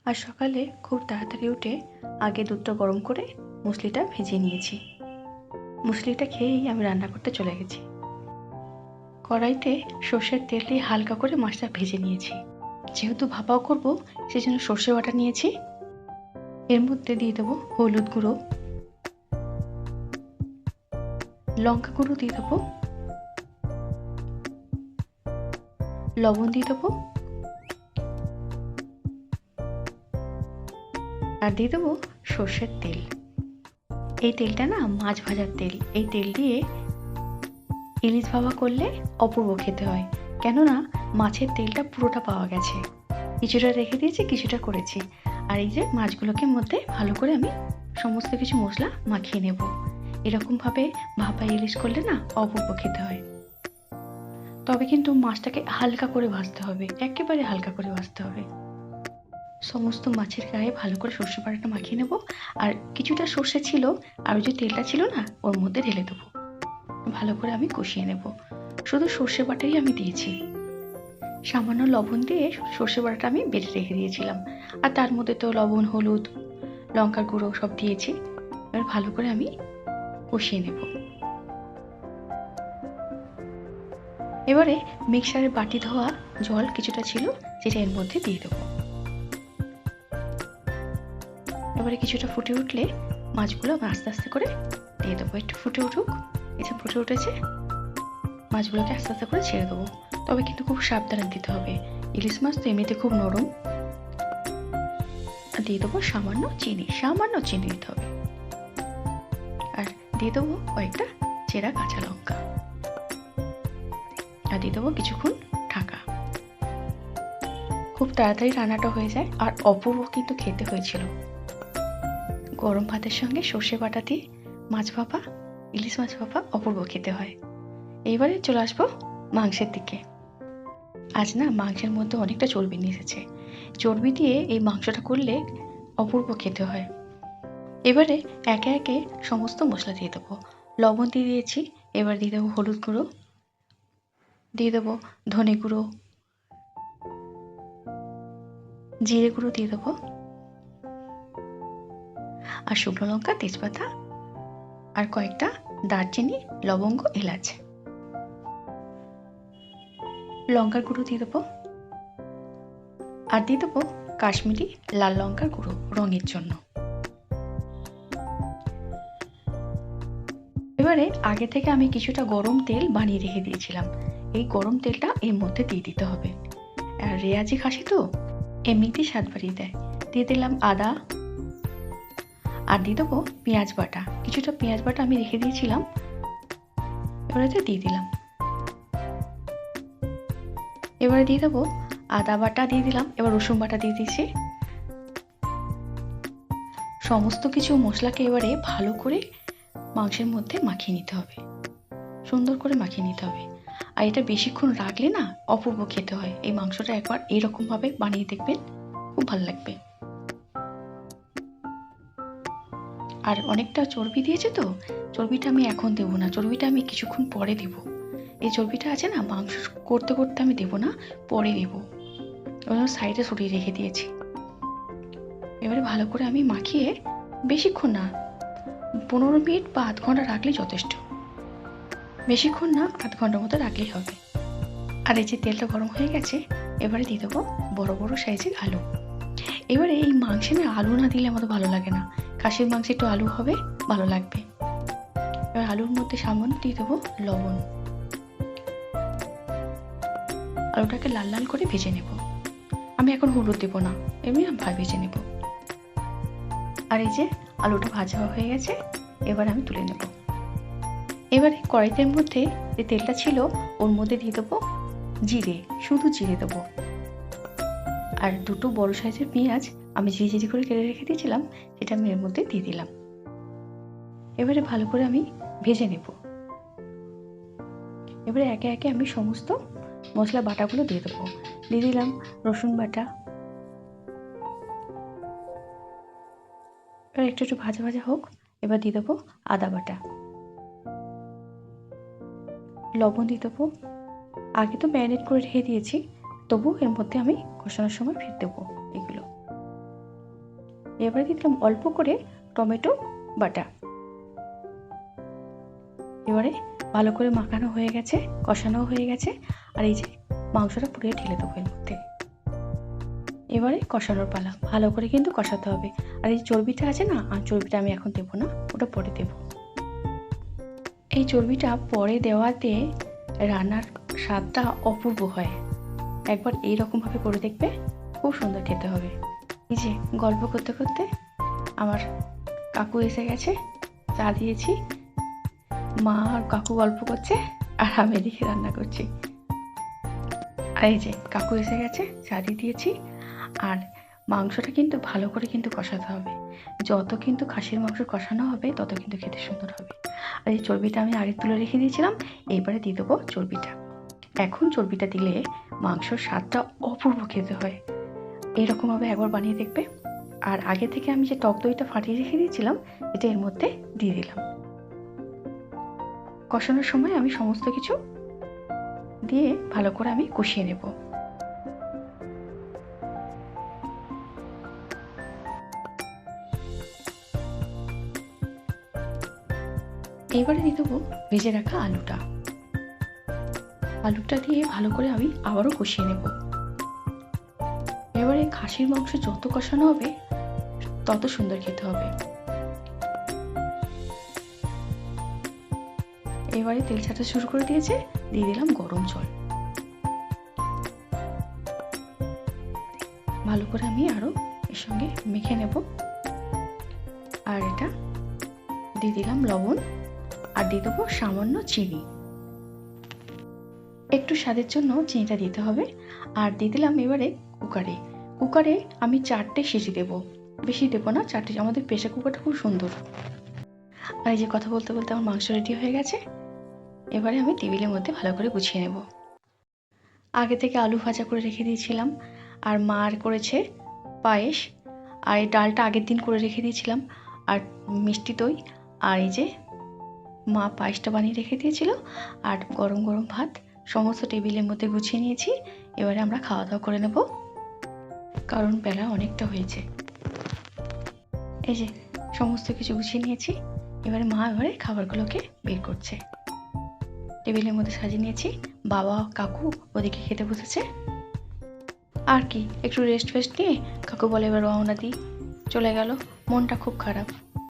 আর সকালে খুব তাড়াতাড়ি উঠে আগে দুধটা গরম করে মুসলিটা ভেজে নিয়েছি। মুসলিটা খেয়েই আমি রান্না করতে চলে গেছি। কড়াইতে সর্ষের তেল দিয়ে হালকা করে মাছটা ভেজে নিয়েছি। যেহেতু ভাপাও করব সেজন্য সর্ষে বাটা নিয়েছি। এর মধ্যে দিয়ে দেবো হলুদ গুঁড়ো, লঙ্কা গুঁড়ো দিয়ে দেবো, লবণ দিয়ে দেবো আর দিয়ে দেবো সর্ষের তেল। এই তেলটা না মাছ ভাজার তেল। এই তেল দিয়ে ইলিশ ভাপা করলে অপূর্ব খেতে হয়, কেননা মাছের তেলটা পুরোটা পাওয়া গেছে। কিছুটা রেখে দিয়েছি, কিছুটা করেছি। আর এই যে মাছগুলোকে মধ্যে ভালো করে আমি সমস্ত কিছু মশলা মাখিয়ে নেব। এরকমভাবে ভাপা ইলিশ করলে না অপূর্ব খেতে হয়। তবে কিন্তু মাছটাকে হালকা করে ভাজতে হবে, একেবারে হালকা করে ভাজতে হবে। সমস্ত মাছের গায়ে ভালো করে সর্ষে বাটাটা মাখিয়ে নেব। আর কিছুটা সর্ষে ছিল আর যে তেলটা ছিল না ওর মধ্যে ঢেলে দেবো। ভালো করে আমি কষিয়ে নেব। শুধু সর্ষে বাটাই আমি দিয়েছি। সামান্য লবণ দিয়ে সর্ষে বাটাটা আমি বেটে রেখে দিয়েছিলাম। আর তার মধ্যে তো লবণ, হলুদ, লঙ্কার গুঁড়ো সব দিয়েছি। এবার ভালো করে আমি কষিয়ে নেব। এবারে মিক্সারের বাটি ধোয়া জল কিছুটা ছিল যেটা এর মধ্যে দিয়ে দেবো। এবারে কিছুটা ফুটে উঠলে মাছগুলো আস্তে আস্তে করে দিয়ে দেবো। একটু ফুটে উঠুক। এই যে ফুটে উঠেছে, মাছগুলোকে আস্তে আস্তে করে ছেড়ে দেবো। তবে কিন্তু খুব সাবধানে দিতে হবে, ইলিশ মাছ তো এমনিতে খুব নরম। আর দিয়ে দেবো সামান্য চিনি দিতে হবে। আর দিয়ে দেবো কয়েকটা চেরা কাঁচা লঙ্কা। আর দিয়ে দেবো কিছুক্ষণ ঢাকা। খুব তাড়াতাড়ি রান্নাটা হয়ে যায় আর অপূর্ব কিন্তু খেতে হয়েছিল। গরম ভাতের সঙ্গে সর্ষে বাটা দিয়ে মাছ ভাপা, ইলিশ মাছ ভাপা অপূর্ব খেতে হয়। এইবারে চলে আসবো মাংসের দিকে। আজ না মাংসের মধ্যে অনেকটা চর্বি নিয়ে এসেছে। চর্বি দিয়ে এই মাংসটা করলে অপূর্ব খেতে হয়। এবারে একে একে সমস্ত মশলা দিয়ে দেবো। লবণ দিয়ে দিয়েছি। এবার দিয়ে দেবো হলুদ গুঁড়ো, দিয়ে দেবো ধনে গুঁড়ো, জিরে গুঁড়ো দিয়ে দেবো, আর শুকনো লঙ্কা, তেজপাতা আর কয়েকটা দারচিনি, লবঙ্গ, এলাচ। লঙ্কার গুঁড়ো দিয়ে দেবো আর দিয়ে দেবো কাশ্মীরি লাল লঙ্কার গুঁড়ো রঙের জন্য। এবারে আগে থেকে আমি কিছুটা গরম তেল বানিয়ে রেখে দিয়েছিলাম। এই গরম তেলটা এর মধ্যে দিয়ে দিতে হবে। আর রেয়াজি খাসি তো এমনিতেই স্বাদ বাড়িয়ে দেয়। দিয়ে দিলাম আদা আর দিয়ে দেবো পেঁয়াজ বাটা। কিছুটা পেঁয়াজ বাটা আমি রেখে দিয়েছিলাম, এবারে দিয়ে দিলাম। এবারে দিয়ে দেবো আদা বাটা দিয়ে দিলাম। এবার রসুন বাটা দিয়ে দিয়েছি। সমস্ত কিছু মশলাকে এবারে ভালো করে মাংসের মধ্যে মাখিয়ে নিতে হবে, সুন্দর করে মাখিয়ে নিতে হবে। আর এটা বেশিক্ষণ রাখলে না অপূর্ব খেতে হয়। এই মাংসটা একবার এরকমভাবে বানিয়ে দেখবেন, খুব ভালো লাগবে। আর অনেকটা চর্বি দিয়েছে তো, চর্বিটা আমি এখন দেবো না, চর্বিটা আমি কিছুক্ষণ পরে দেবো। এই চর্বিটা আছে না মাংস করতে করতে আমি দেবো না, পরে দেবো। ওই জন্য সাইডে সরিয়ে রেখে দিয়েছি। এবারে ভালো করে আমি মাখিয়ে বেশিক্ষণ না, 15 মিনিট বা আধ ঘন্টা রাখলে যথেষ্ট। বেশিক্ষণ না, আধ ঘন্টার মতো রাখলেই হবে। আর এই যে তেলটা গরম হয়ে গেছে, এবারে দিয়ে দেবো বড় বড় সাইজের আলু। এবারে এই মাংসে না আলু না দিলে আমার ভালো লাগে না। খাসির মাংসে একটু আলু হবে, ভালো লাগবে। এবার আলুর মধ্যে সামান্য দিয়ে দেবো লবণ। আলুটাকে লাল লাল করে ভেজে নেব। আমি এখন হলুদ দেবো না, এমনি ভেজে নেব। আর এই যে আলুটা ভাজা হয়ে গেছে, এবার আমি তুলে নেব। এবারে কড়াইতের মধ্যে যে তেলটা ছিল ওর মধ্যে দিয়ে দেবো জিরে, শুধু জিরে দেবো। আর দুটো বড় সাইজের পেঁয়াজ আমি ঝিরি করে কেটে রেখে দিয়েছিলাম, সেটা আমি এর মধ্যে দিয়ে দিলাম। এবারে ভালো করে আমি ভেজে নেব। এবারে একে একে আমি সমস্ত মশলা বাটাগুলো দিয়ে দেবো। দিয়ে দিলাম রসুন বাটা। এবার একটু একটু ভাজা ভাজা হোক। এবার দিয়ে দেবো আদা বাটা, লবণ দিয়ে দেবো। আগে তো ম্যারিনেট করে রেখে দিয়েছি, তবু এর মধ্যে আমি কষানোর সময় ফের দেবো এগুলো। এবারে দিয়ে দিলাম অল্প করে টমেটো বাটা। এবারে ভালো করে মাখানো হয়ে গেছে, কষানো হয়ে গেছে, আর এই যে মাংসটা পুরো ঢেলে দেবো এর মধ্যে। এবারে কষানোর পালা, ভালো করে কিন্তু কষাতে হবে। আর এই চর্বিটা আছে না, আর চর্বিটা আমি এখন দেবো না, ওটা পরে দেবো। এই চর্বিটা পরে দেওয়াতে রান্নার স্বাদটা অপূর্ব হয়। একবার এইরকমভাবে করে দেখবে, খুব সুন্দর খেতে হবে। এই যে গল্প করতে করতে আমার কাকু এসে গেছে, চা দিয়েছি, মা আর কাকু গল্প করছে আর আমি এদিকে রান্না করছি। আর এই যে কাকু এসে গেছে, চা দিয়ে দিয়েছি। আর মাংসটা কিন্তু ভালো করে কিন্তু কষাতে হবে। যত কিন্তু খাসির মাংস কষানো হবে তত কিন্তু খেতে সুন্দর হবে। আর এই চর্বিটা আমি আগে তুলে রেখে দিয়েছিলাম, এইবারে দিয়ে দেবো চর্বিটা। এখন চর্বিটা দিলে মাংসর স্বাদটা অপূর্ব খেতে হয়। এইরকমভাবে একবার বানিয়ে দেখবে। আর আগে থেকে আমি যে টক দইটা ফাটিয়ে রেখে দিয়েছিলাম, এটা এর মধ্যে দিয়ে দিলাম। কষানোর সময় আমি সমস্ত কিছু দিয়ে ভালো করে আমি কষিয়ে নেব। এবারে দিয়ে দেবো ভেজে রাখা আলুটা। আলুটা দিয়ে ভালো করে আমি আবারও কষিয়ে নেব। এবারে খাসির মাংস যত কষানো হবে তত সুন্দর খেতে হবে। এবারে তেল ছাড়তে শুরু করে দিয়েছে, দিয়ে দিলাম গরম জল। ভালো করে আমি আরো এর সঙ্গে মেখে নেব। আর এটা দিয়ে দিলাম লবণ, আর দিয়ে দেবো সামান্য চিনি। একটু স্বাদের জন্য চিনিটা দিতে হবে। আর দিয়ে দিলাম এবারে কুকারে আমি 4টে সিটি দেবো, বেশি দেবো না, 4টে। আমাদের প্রেসার কুকারটা খুব সুন্দর। আর এই যে কথা বলতে বলতে আমার মাংস রেডি হয়ে গেছে। এবারে আমি টেবিলের মধ্যে ভালো করে গুছিয়ে নেব। আগে থেকে আলু ভাজা করে রেখে দিয়েছিলাম, আর মা করেছে পায়েস, আর এই ডালটা আগের দিন করে রেখে দিয়েছিলাম, আর মিষ্টি দই। আর এই যে মা পায়েসটা বানিয়ে রেখে দিয়েছিল, আর গরম গরম ভাত সমস্ত টেবিলের মধ্যে গুছিয়ে নিয়েছি। এবারে আমরা খাওয়া দাওয়া করে নেব, কারণ বেলা অনেকটা হয়েছে। এই যে সমস্ত কিছু গুছিয়ে নিয়েছি। এবারে মা খাবারগুলোকে বের করছে। টেবিলের মধ্যে সাজিয়ে নিয়েছি, বাবা কাকু ওদিকে খেতে বসেছে। আর কি একটু রেস্ট ফেস্ট নিয়ে কাকু বলে এবার রওনা দিই, চলে গেল। মনটা খুব খারাপ।